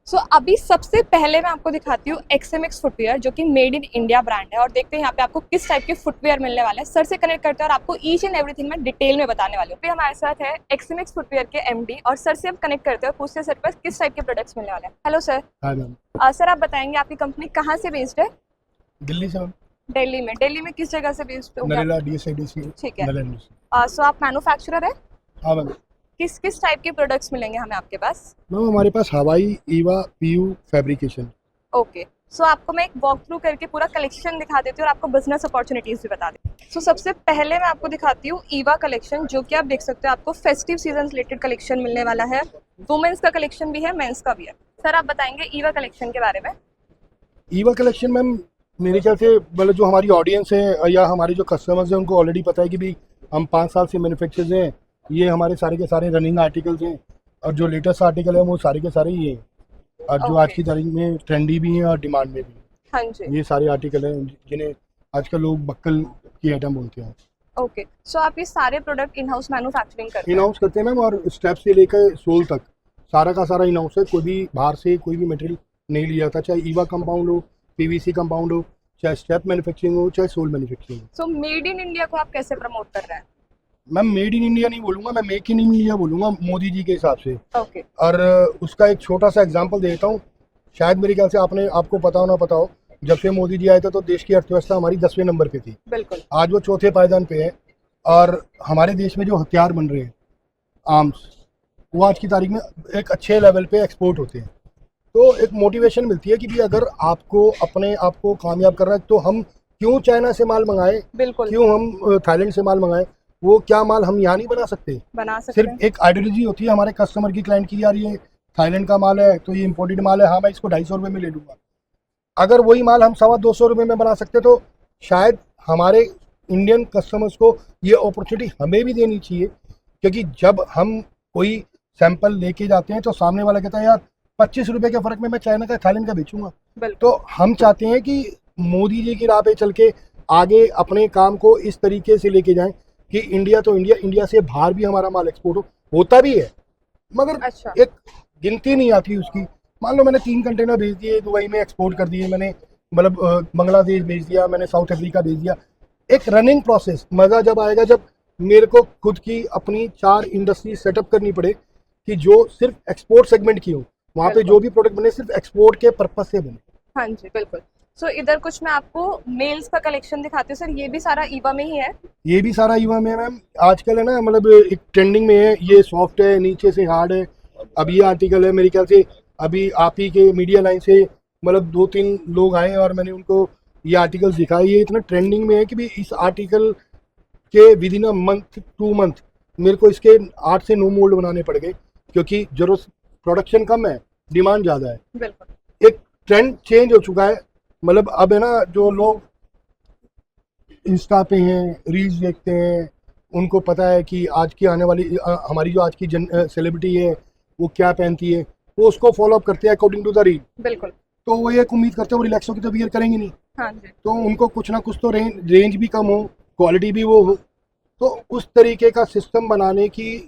सो अभी सबसे पहले मैं आपको दिखाती हूँ XMX फुटवेयर, जो कि मेड इन इंडिया ब्रांड है। और देखते हैं यहाँ पे आपको किस टाइप के फुटवेयर मिलने वाले हैं। सर से कनेक्ट करते हैं और आपको ईच एंड एवरीथिंग मैं डिटेल में बताने वाली हूँ। फिर हमारे साथ है XMX फुटवेयर के MD, और सर से हम कनेक्ट करते हैं और पूछते हैं सर के पास किस टाइप के प्रोडक्ट्स मिलने वाले हैं। Hello sir. हाँ मैम। सर आप बताएंगे आपकी कंपनी कहाँ से बेस्ड है? दिल्ली से मैम। दिल्ली में। दिल्ली में किस जगह से बेस्ड हो? नरेला DSIDC ठीक है। नरेला। सो आप मैन्युफैक्चरर है? हाँ मैम। किस किस टाइप के प्रोडक्ट्स मिलेंगे हमें आपके पास? मैम हमारे पास हवाई, ईवा, PU फैब्रिकेशन। ओके। सो आपको मैं एक वॉक थ्रू करके पूरा कलेक्शन दिखा देती हूँ और आपको बिजनेस अपॉर्चुनिटीज भी बता देती हूँ। सो सबसे पहले मैं आपको दिखाती हूँ ईवा कलेक्शन, जो कि आप देख सकते हो आपको फेस्टिव सीजन रिलेटेड कलेक्शन मिलने वाला है। वुमेन्स का कलेक्शन भी है, मेंस का भी है। सर आप बताएंगे ईवा कलेक्शन के बारे में? ईवा कलेक्शन मैम मेरे ख्याल से मतलब जो हमारी ऑडियंस है या हमारे जो कस्टमर्स हैं उनको ऑलरेडी पता है कि भी हम 5 साल से मैन्युफैक्चरर्स हैं। ये हमारे सारे के सारे रनिंग आर्टिकल्स हैं और जो लेटेस्ट आर्टिकल है वो सारे के सारे ही हैं और जो आज की तारीख में ट्रेंडी भी हैं और डिमांड में भी। हाँ जी। ये सारे आर्टिकल हैं जिन्हें आजकल लोग बक्कल की आइटम बोलते हैं। ओके। सो आप ये सारे प्रोडक्ट इन हाउस मैन्युफैक्चरिंग करते हैं? इन हाउस करते हैं मैम, और स्टेप से लेकर सोल तक सारा का सारा इन हाउस है। कोई भी बाहर से कोई भी मटेरियल नहीं लिया जाता, चाहे ईवा कंपाउंड हो, PVC कंपाउंड हो, चाहे स्टेप मैन्युफैक्चरिंग हो, चाहे सोल मैन्युफैक्चरिंग हो। सो मेड इन इंडिया को आप कैसे प्रमोट कर रहे हैं? मैम मेड इन इंडिया नहीं बोलूँगा, मैं मेक इन इंडिया बोलूँगा मोदी जी के हिसाब से। ओके। और उसका एक छोटा सा एग्जांपल देता हूँ। शायद मेरे ख्याल से आपको पता हो ना पता हो, जब से मोदी जी आए थे तो देश की अर्थव्यवस्था हमारी 10वें नंबर पे थी। बिल्कुल। आज वो चौथे पायदान पे है। और हमारे देश में जो हथियार बन रहे हैं आर्म्स, वो आज की तारीख में एक अच्छे लेवल पे एक्सपोर्ट होते हैं। तो एक मोटिवेशन मिलती है कि भी अगर आपको अपने आप को कामयाब करना है तो हम क्यों चाइना से माल मंगाएं, बिल्कुल। क्यों हम थाईलैंड से माल मंगाएं। वो क्या माल हम यहाँ नहीं बना सकते? बना सकते हैं। सिर्फ एक आइडियोलॉजी होती है हमारे कस्टमर की, क्लाइंट की, यार ये थाईलैंड का माल है तो ये इम्पोर्टेड माल है, हाँ मैं इसको 250 रुपये में ले लूँगा। अगर वही माल हम 225 रुपये में बना सकते तो शायद हमारे इंडियन कस्टमर्स को ये अपॉर्चुनिटी हमें भी देनी चाहिए। क्योंकि जब हम कोई सैंपल लेके जाते हैं तो सामने वाला कहता है यार 25 रुपये के फर्क में मैं चाइना का थाईलैंड का बेचूंगा। तो हम चाहते हैं कि मोदी जी की राह पे चल के आगे अपने काम को इस तरीके से लेके जाएं कि इंडिया तो इंडिया, इंडिया से बाहर भी हमारा माल एक्सपोर्ट होता भी है, मगर अच्छा। एक गिनती नहीं आती उसकी। मान लो मैंने 3 कंटेनर भेज दिए दुबई में, एक्सपोर्ट कर दिए मैंने, मतलब बांग्लादेश भेज दिया मैंने, साउथ अफ्रीका भेज दिया। एक रनिंग प्रोसेस। मज़ा जब आएगा जब मेरे को खुद की अपनी 4 इंडस्ट्री सेटअप करनी पड़े कि जो सिर्फ एक्सपोर्ट सेगमेंट की हो, वहाँ पे जो भी प्रोडक्ट बने सिर्फ एक्सपोर्ट के पर्पज से बने। हाँ जी बिल्कुल। सो इधर कुछ मैं आपको मेल्स का कलेक्शन दिखाती हूँ सर। ये भी सारा ईवा में ही है? ये भी सारा ईवा में है मैम। आजकल है ना, मतलब एक ट्रेंडिंग में है, ये सॉफ्ट है, नीचे से हार्ड है। अब ये आर्टिकल है मेरे ख्याल से अभी आप ही के मीडिया लाइन से मतलब 2-3 लोग आए और मैंने उनको ये आर्टिकल दिखाया। ये इतना ट्रेंडिंग में है कि भी इस आर्टिकल के with in a month 2 month मेरे को इसके 8 से 9 मोल्ड बनाने पड़ गए, क्योंकि जरूरत प्रोडक्शन कम है, डिमांड ज़्यादा है। बिल्कुल। एक ट्रेंड चेंज हो चुका है। मतलब अब है ना, जो लोग इंस्टा पे हैं, रील्स देखते हैं, उनको पता है कि आज की आने वाली हमारी जो आज की सेलिब्रिटी है वो क्या पहनती है, वो उसको फॉलो अप करते हैं अकॉर्डिंग टू द रील। बिल्कुल। तो वो एक उम्मीद करते हैं वो रिलैक्सो की तो वियर करेंगे नहीं। हाँ जी। तो उनको कुछ ना कुछ तो रेंज भी कम हो, क्वालिटी भी वो हो। तो उस तरीके का सिस्टम बनाने की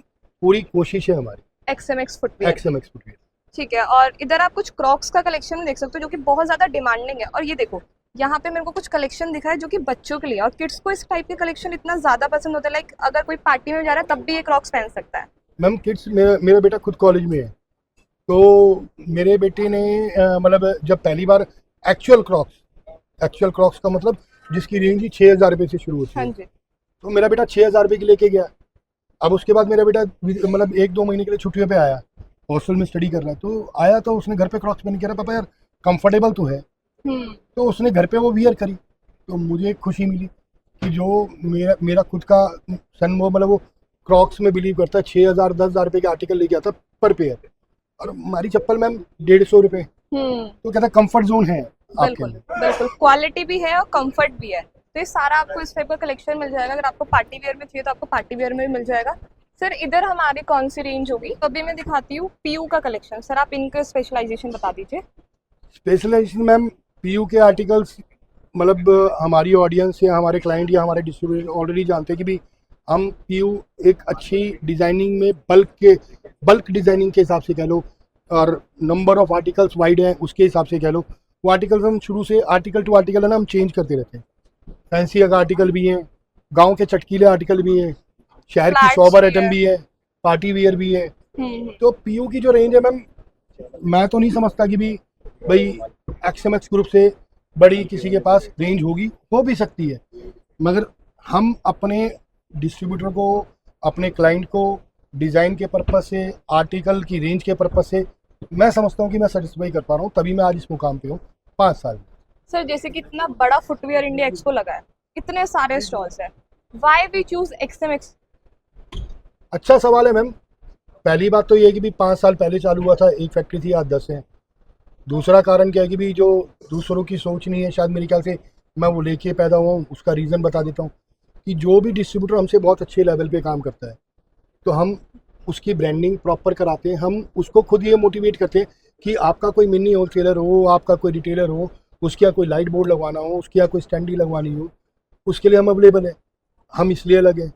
पूरी कोशिश है हमारी XMX फुटवेयर। XMX footwear. ठीक है। और इधर आप कुछ क्रॉक्स का कलेक्शन देख सकते हो, जो कि बहुत ज्यादा डिमांडिंग है। और ये देखो यहाँ पे मेरे को कुछ कलेक्शन दिखा है जो कि बच्चों के लिए, और किड्स को इस टाइप के कलेक्शन इतना ज्यादा पसंद होता है। लाइक अगर कोई पार्टी में जा रहा है तब भी ये क्रॉक्स पहन सकता है। मैम किड्स, मेरा बेटा खुद कॉलेज में है, तो मेरे बेटे ने मतलब जब पहली बार एक्चुअल क्रॉक्स का मतलब जिसकी रेंज ही 6,000 रुपये से शुरू होती हाँ है, जी। तो मेरा बेटा 6,000 रुपये की लेके गया। अब उसके बाद मेरा बेटा मतलब 1-2 महीने के लिए छुट्टियों पे आया, हॉस्टल में स्टडी कर रहा है, तो आया तो उसने घर पे क्रॉक्स पहन के रहा, पापा यार कंफर्टेबल तो है। तो उसने घर पे वो वियर करी, तो मुझे एक खुशी मिली कि जो मेरा खुद का सन वो मतलब वो क्रॉक्स में बिलीव करता है। 6,000 10,000 रुपये के आर्टिकल लेके आता पर पेयर, और हमारी चप्पल मैम 150 रुपये। तो कहता कंफर्ट जोन है आपके बिल्कुल अंदर। बिल्कुल। क्वालिटी भी है और कंफर्ट भी है। तो ये सारा आपको इस टाइप का कलेक्शन मिल जाएगा। अगर आपको पार्टी वेयर में चाहिए तो आपको पार्टी वेयर में भी मिल जाएगा। सर इधर हमारी कौन सी रेंज होगी? तो अभी मैं दिखाती हूँ PU का कलेक्शन। सर आप इनका स्पेशलाइजेशन बता दीजिए। स्पेशलाइजेशन मैम PU के आर्टिकल्स, मतलब हमारी ऑडियंस या हमारे क्लाइंट या हमारे डिस्ट्रीब्यूटर ऑलरेडी जानते हैं कि भी हम PU एक अच्छी डिज़ाइनिंग में बल्क डिज़ाइनिंग के हिसाब से कह लो और नंबर ऑफ आर्टिकल्स वाइड हैं, उसके हिसाब से कह लो। वो आर्टिकल्स हम शुरू से आर्टिकल टू आर्टिकल है ना, हम चेंज करते रहते हैं। फैंसी आर्टिकल भी हैं, गांव के चटकीले आर्टिकल भी हैं, शहर की Flats सोबर भी आइटम है। भी है, पार्टी वियर भी है। हम्म। तो पीयू की जो रेंज है मैम, मैं तो नहीं समझता कि भी भाई एक्सएमएक्स ग्रुप से बड़ी किसी के पास रेंज होगी, हो भी सकती है, मगर हम अपने डिस्ट्रीब्यूटर को, अपने क्लाइंट को डिज़ाइन के पर्पज से, आर्टिकल की रेंज के पर्पज से मैं समझता हूँ कि मैं सेटिस्फाई कर पा रहा हूँ, तभी मैं आज इस मुकाम पे हूँ 5 साल। सर जैसे कि इतना बड़ा फुटवियर इंडिया एक्सपो लगा है, इतने सारे स्टॉल्स हैं, व्हाई वी चूज एक्सएमएक्स? अच्छा सवाल है मैम। पहली बात तो ये है कि भी 5 साल पहले चालू हुआ था, एक फैक्ट्री थी, आज 10 है। दूसरा कारण क्या है कि भी जो दूसरों की सोच नहीं है, शायद मेरे ख्याल से मैं वो लेके पैदा हुआ हूँ, उसका रीज़न बता देता हूँ कि जो भी डिस्ट्रीब्यूटर हमसे बहुत अच्छे लेवल पे काम करता है तो हम उसकी ब्रांडिंग प्रॉपर कराते हैं। हम उसको खुद ये मोटिवेट करते हैं कि आपका कोई मिनी होलसेलर हो, आपका कोई रिटेलर हो, उसके यहाँ कोई लाइट बोर्ड लगवाना हो, उसके यहाँ कोई स्टैंडी लगवानी हो, उसके लिए हम अवेलेबल हैं। हम इसलिए लगे,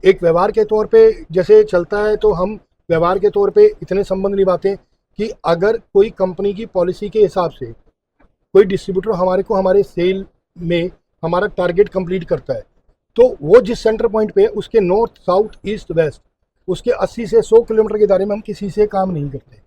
एक व्यवहार के तौर पे जैसे चलता है, तो हम व्यवहार के तौर पे इतने संबंध निभाते हैं कि अगर कोई कंपनी की पॉलिसी के हिसाब से कोई डिस्ट्रीब्यूटर हमारे को हमारे सेल में हमारा टारगेट कंप्लीट करता है, तो वो जिस सेंटर पॉइंट पे है उसके नॉर्थ साउथ ईस्ट वेस्ट उसके 80 से 100 किलोमीटर के दायरे में हम किसी से काम नहीं करते।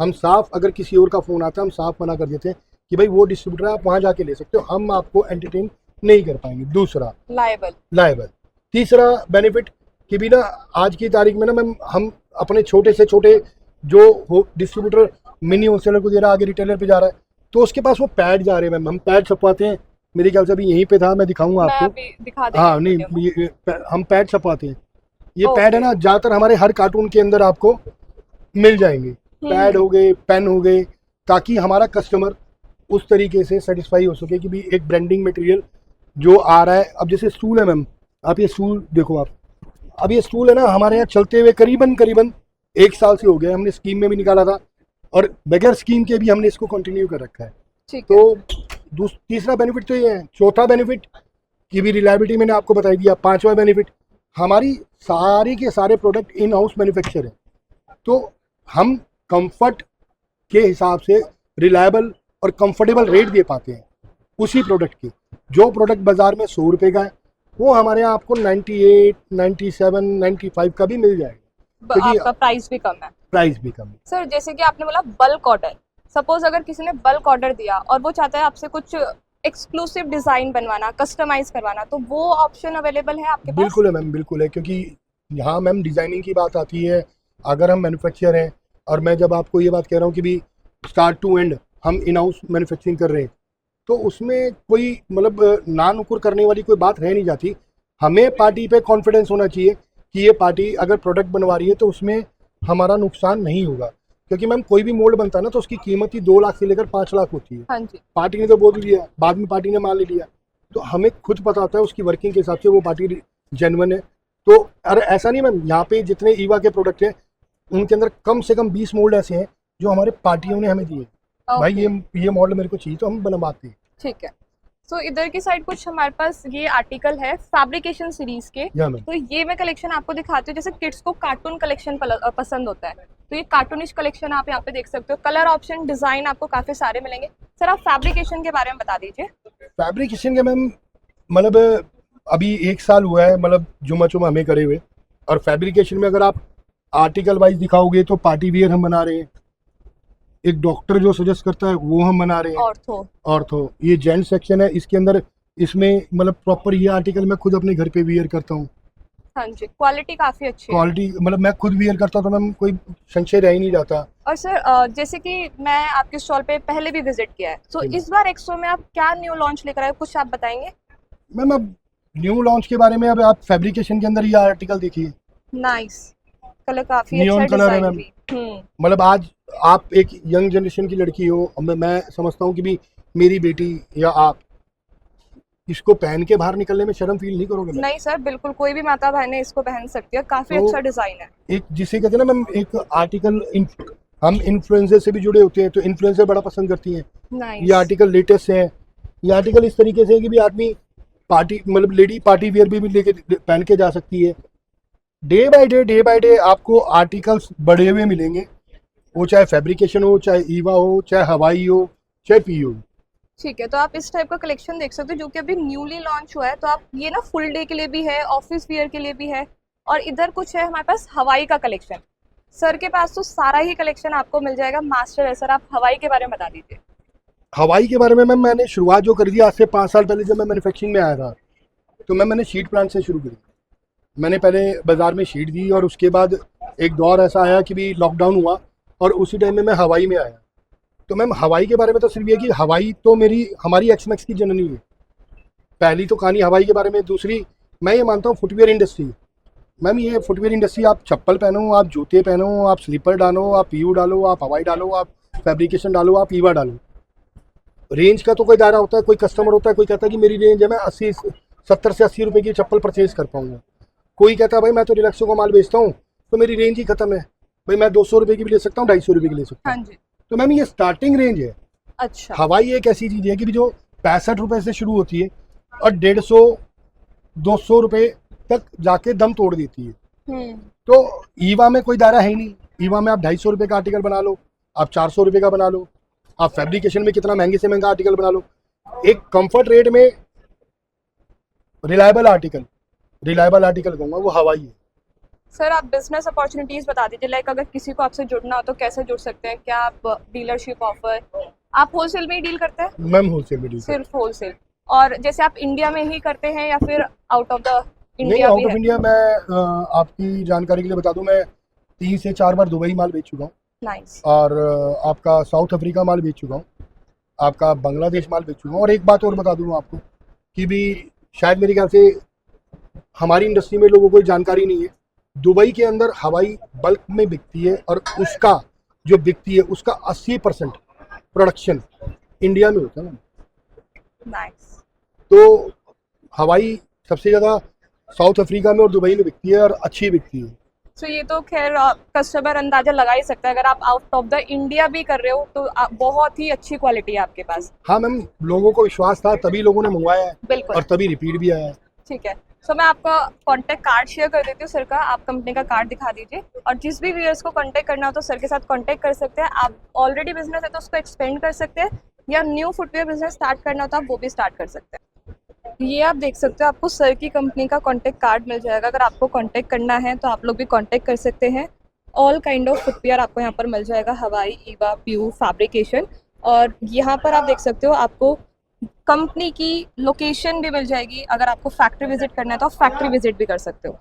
हम साफ, अगर किसी और का फ़ोन आता है हम साफ मना कर देते हैं कि भाई वो डिस्ट्रीब्यूटर है, आप वहाँ जाके ले सकते हो, हम आपको एंटरटेन नहीं कर पाएंगे। दूसरा लायबल। तीसरा बेनिफिट कि भी ना आज की तारीख में ना मैम, हम अपने छोटे से छोटे जो हो डिस्ट्रीब्यूटर मिनी होलसेलर को दे रहा है, आगे रिटेलर पे जा रहा है, तो उसके पास वो पैड जा रहे हैं मैम। हम पैड छपवाते हैं, मेरे ख्याल से अभी यहीं पे था, मैं दिखाऊंगा मैं आपको। अभी दिखा हाँ देती नहीं, हूँ वीडियो में। हम पैड छपवाते हैं। ये ओके। पैड है ना, ज़्यादातर हमारे हर कार्टून के अंदर आपको मिल जाएंगे। पैड हो गए, पेन हो गए, ताकि हमारा कस्टमर उस तरीके से सेटिस्फाई हो सके कि भी एक ब्रांडिंग मटेरियल जो आ रहा है। अब जैसे स्टूल है मैम, आप ये स्टूल देखो, आप अब ये स्टूल है ना, हमारे यहाँ चलते हुए करीबन 1 साल से हो गया। हमने स्कीम में भी निकाला था और बगैर स्कीम के भी हमने इसको कंटिन्यू कर रखा है। ठीक है। तो तीसरा बेनिफिट तो ये है। चौथा बेनिफिट की भी रिलायबिलिटी मैंने आपको बताई दिया। पांचवा बेनिफिट, हमारी सारी के सारे प्रोडक्ट इन हाउस मैन्युफैक्चर है, तो हम कंफर्ट के हिसाब से रिलायबल और कंफर्टेबल रेट दे पाते हैं उसी प्रोडक्ट के। जो प्रोडक्ट बाजार में 100 रुपये का है, वो हमारे यहाँ आपको 98, 97, 95 का भी मिल जाएगा, क्योंकि आपका प्राइस भी कम है। प्राइस भी कम है। सर जैसे कि आपने बोला बल्क ऑर्डर, सपोज अगर किसी ने बल्क ऑर्डर दिया और वो चाहता है आपसे कुछ एक्सक्लूसिव डिजाइन बनवाना, कस्टमाइज करवाना, तो वो ऑप्शन अवेलेबल है आपके पास? बिल्कुल है मैम, बिल्कुल है, क्योंकि यहाँ मैम डिज़ाइनिंग की बात आती है। अगर हम मैन्युफैक्चर हैं, और मैं जब आपको ये बात कह रहा हूँ कि भी स्टार्ट टू एंड हम इन हाउस मैन्युफैक्चरिंग कर रहे हैं, तो उसमें कोई मतलब ना नुकुर करने वाली कोई बात रह नहीं जाती। हमें पार्टी पे कॉन्फिडेंस होना चाहिए कि ये पार्टी अगर प्रोडक्ट बनवा रही है तो उसमें हमारा नुकसान नहीं होगा, क्योंकि मैम कोई भी मोल्ड बनता है ना, तो उसकी कीमत ही 2 लाख से लेकर 5 लाख होती है। हाँ जी। पार्टी ने तो बोल दिया, बाद में पार्टी ने मान ले लिया, तो हमें खुद पता होता है उसकी वर्किंग के हिसाब से वो पार्टी जेन्युइन है। तो अरे ऐसा नहीं मैम, यहाँ पे जितने ईवा के प्रोडक्ट हैं उनके अंदर कम से कम 20 मोल्ड ऐसे हैं जो हमारे पार्टियों ने हमें दिए। भाई ये मॉडल मेरे को चाहिए, तो हम बनवाते हैं। ठीक है। सो इधर की साइड कुछ हमारे पास ये आर्टिकल है फैब्रिकेशन सीरीज के, तो ये मैं कलेक्शन आपको दिखाती हूँ। जैसे किड्स को कार्टून कलेक्शन पसंद होता है, तो ये कार्टूनिश कलेक्शन आप यहाँ पे देख सकते हो। कलर ऑप्शन, डिजाइन आपको काफी सारे मिलेंगे। सर आप फैब्रिकेशन के बारे में बता दीजिए। फैब्रिकेशन के मैम मतलब अभी 1 साल हुआ है, मतलब जुमा चुमा हमें करे हुए। और फैब्रिकेशन में अगर आप आर्टिकल वाइज दिखाओगे तो पार्टी वियर हम बना रहे हैं, एक डॉक्टर जो सजेस्ट करता है वो हम बना रहे हैं, ऑर्थो। ये जेंट सेक्शन है, इसके अंदर इसमें मतलब प्रॉपर ये आर्टिकल मैं खुद अपने घर पे वियर करता हूँ। हाँ जी, क्वालिटी काफी अच्छी है। क्वालिटी मतलब मैं खुद वियर करता हूँ, तो मैम कोई संशय रह ही नहीं जाता। और सर जैसे कि मैं आपके स्टॉल पे पहले भी विजिट किया है, तो इस बार एक्सपो में आप क्या न्यू लॉन्च लेकर आए, कुछ आप बताएंगे? मैम अब न्यू लॉन्च के बारे में, अब आप फैब्रिकेशन के अंदर ये आर्टिकल देखिए, नाइस कलर, काफी नियॉन अच्छा कलर है डिजाइन मैम। भी। मतलब आज आप एक यंग जनरेशन की लड़की हो, मैं समझता हूँ कि भी मेरी बेटी या आप इसको पहन के बाहर निकलने में शर्म फील नहीं करोगे? नहीं सर, बिल्कुल कोई भी माता बहनें इसको पहन सकती है, काफी तो अच्छा डिजाइन है। एक जिसे कहते हैं ना मैम, एक आर्टिकल हम इन्फ्लुएंसर से भी जुड़े होते हैं, तो इन्फ्लुएंसर बड़ा पसंद करती हैं। नाइस। ये आर्टिकल लेटेस्ट है। ये आर्टिकल इस तरीके से है कि भी आदमी पार्टी मतलब लेडी पार्टी वियर भी लेके पहन के जा सकती है। डे बाय डे आपको आर्टिकल्स बढ़े हुए मिलेंगे। वो चाहे फैब्रिकेशन हो, चाहे ईवा हो, चाहे हवाई हो, चाहे पी हो। ठीक है, तो आप इस टाइप का कलेक्शन देख सकते हो जो कि अभी न्यूली लॉन्च हुआ है। तो आप ये ना फुल डे के लिए भी है, ऑफिस वियर के लिए भी है। और इधर कुछ है हमारे पास हवाई का कलेक्शन। सर के पास तो सारा ही कलेक्शन आपको मिल जाएगा मास्टर है। सर आप हवाई के बारे में बता दीजिए। हवाई के बारे में मैम मैंने शुरुआत जो करी थी आज से 5 साल पहले, जब मैं मैन्युफैक्चरिंग में आया था, तो मैंने शीट प्लांट से शुरू करी। मैंने पहले बाज़ार में शीट दी और उसके बाद एक दौर ऐसा आया कि भी लॉकडाउन हुआ और उसी टाइम में मैं हवाई में आया। तो मैम हवाई के बारे में तो सिर्फ ये कि हवाई तो हमारी एक्समैक्स की जननी है। पहली तो कहानी हवाई के बारे में। दूसरी, मैं ये मानता हूँ फुटवेयर इंडस्ट्री, मैम ये फुटवेयर इंडस्ट्री, आप चप्पल पहनो, आप जूते पहनो, आप स्लीपर डालो, आप पीयू डालो, आप हवाई डालो, आप फैब्रिकेशन डालो, आप ईवा डालो, रेंज का तो कोई दायरा होता है। कोई कस्टमर होता है, कोई कहता है कि मेरी रेंज है, मैं 70 से 80 रुपए की चप्पल परचेज कर पाऊंगा। कोई कहता है भाई मैं तो रिलैक्सो का माल बेचता हूँ, तो मेरी रेंज ही खत्म है, भाई मैं 200 रुपए की भी ले सकता हूँ, 250 रुपए की ले सकता हाँ हूँ। जी। तो मैम ये स्टार्टिंग रेंज है। अच्छा। हवाई एक ऐसी चीज है कि जो 65 रुपए से शुरू होती है और 150 200 रुपए तक जाके दम तोड़ देती है। हम्म। तो ईवा में कोई दायरा है ही नहीं। ईवा में आप 250 रुपए का आर्टिकल बना लो, आप 400 रुपए का बना लो, आप फैब्रिकेशन में कितना महंगे से महंगा आर्टिकल बना लो, एक कंफर्ट रेट में रिलायबल आर्टिकल कहूँगा वो हवाई है। सर आप बिजनेस अपॉर्चुनिटीज बता दीजिए। लाइक अगर किसी को आपसे जुड़ना हो तो कैसे जुड़ सकते हैं? क्या आप डीलरशिप ऑफर, आप होलसेल में ही डील करते हैं? मैम होलसेल में डील करते सिर्फ होलसेल। और जैसे आप इंडिया में ही करते हैं या फिर आउट ऑफ द हैं। नहीं, इंडिया आउट भी ऑफ है? इंडिया मैं आपकी जानकारी के लिए बता दूं, मैं 3 से 4 बार दुबई माल बेच चुका हूँ नाइस। और आपका साउथ अफ्रीका माल बेच चुका हूँ, आपका बांग्लादेश माल बेच चुका हूँ। और एक बात और बता दूँ आपको कि भी शायद मेरे ख्याल से हमारी इंडस्ट्री में लोगों को जानकारी नहीं है, दुबई के अंदर हवाई बल्क में बिकती है और उसका जो बिकती है उसका 80% प्रोडक्शन इंडिया में होता है ना। नाइस। तो हवाई सबसे ज़्यादा साउथ अफ्रीका में और दुबई में बिकती है और अच्छी बिकती है। सो ये तो खैर कस्टमर अंदाजा लगा ही सकता है। अगर आप आउट ऑफ द इंडिया भी कर रहे हो तो बहुत ही अच्छी क्वालिटी है आपके पास। हाँ मैम, लोगों को विश्वास था तभी लोगों ने मंगवाया है बिल्कुल। और तभी रिपीट भी आया है। ठीक है। सो मैं आपका कॉन्टैक्ट कार्ड शेयर कर देती हूँ सर का। आप कंपनी का कार्ड दिखा दीजिए और जिस भी व्यूअर्स को कॉन्टैक्ट करना हो तो सर के साथ कॉन्टैक्ट कर सकते हैं। आप ऑलरेडी बिजनेस है तो उसको एक्सपेंड कर सकते हैं या न्यू फुटवेयर बिजनेस स्टार्ट करना हो तो आप वो भी स्टार्ट कर सकते हैं। ये आप देख सकते हो, आपको सर की कंपनी का कॉन्टैक्ट कार्ड मिल जाएगा। अगर आपको कॉन्टैक्ट करना है तो आप लोग भी कॉन्टैक्ट कर सकते हैं। ऑल काइंड ऑफ फुटवेयर आपको यहाँ पर मिल जाएगा, हवाई, ईवा, पीयू, फैब्रिकेशन। और यहाँ पर आप देख सकते हो आपको कंपनी की लोकेशन भी मिल जाएगी। अगर आपको फैक्ट्री विजिट करना है तो आप फैक्ट्री विजिट भी कर सकते हो।